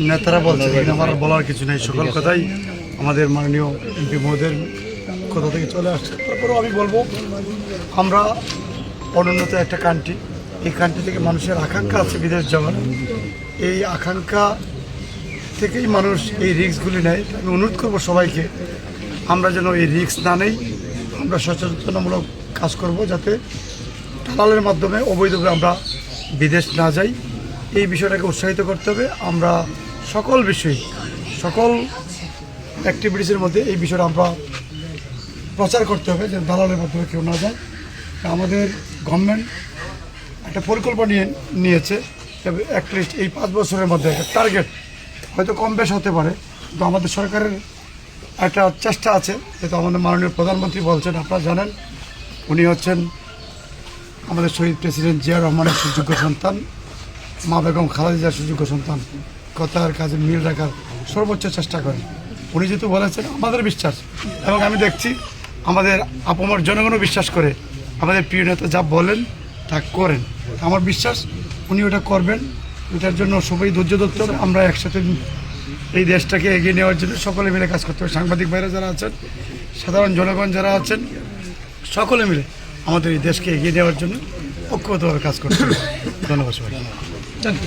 নেতারা বলছে, এখানে আমার বলার কিছু নেই, সকল কথাই আমাদের মাননীয় এমপি মহোদয়ের কথা থেকে চলে আসছে। তারপরেও আমি বলবো, আমরা অনুন্নত একটা কান্ট্রি, এই কান্ট্রি থেকে মানুষের আকাঙ্ক্ষা আছে বিদেশ যাওয়ার, এই আকাঙ্ক্ষা থেকেই মানুষ এই রিস্কগুলি নেয়। আমি অনুরোধ করবো সবাইকে, আমরা যেন এই রিস্ক না নেই, আমরা সচেতনতামূলক কাজ করব, যাতে দালালের মাধ্যমে অবৈধভাবে আমরা বিদেশ না যাই। এই বিষয়টাকে উৎসাহিত করতে হবে। আমরা সকল বিষয়ে, সকল অ্যাক্টিভিটিসের মধ্যে এই বিষয়টা আমরা প্রচার করতে হবে, যে দালালের মাধ্যমে কেউ না যায়। আমাদের গভর্নমেন্ট একটা পরিকল্পনা নিয়েছে, অ্যাটলিস্ট এই 5 বছরের মধ্যে একটা টার্গেট, হয়তো কম বেশ হতে পারে, কিন্তু আমাদের সরকারের একটা চেষ্টা আছে। যেহেতু আমাদের মাননীয় প্রধানমন্ত্রী বলছেন, আপনারা জানেন, উনি হচ্ছেন আমাদের শহীদ প্রেসিডেন্ট জিয়া রহমানের সুযোগ্য সন্তান, মা বেগম খালেদা জিয়ার সুযোগ্য সন্তান। কথার কাজে মিল রাখার সর্বোচ্চ চেষ্টা করেন উনি। যেহেতু বলেছেন, আমাদের বিশ্বাস, এবং আমি দেখছি আমাদের আপামর জনগণও বিশ্বাস করে, আমাদের প্রিয় নেতা যা বলেন তা করেন। আমার বিশ্বাস উনি ওটা করবেন। এটার জন্য সবাই ধৈর্য ধরতে হবে। আমরা একসাথে এই দেশটাকে এগিয়ে নেওয়ার জন্য সকলে মিলে কাজ করতে হবে। সাংবাদিক ভাইরা যারা আছেন, সাধারণ জনগণ যারা আছেন, সকলে মিলে আমাদের এই দেশকে এগিয়ে নেওয়ার জন্য ঐক্যবদ্ধভাবে কাজ করতে হবে। ধন্যবাদ সবাই।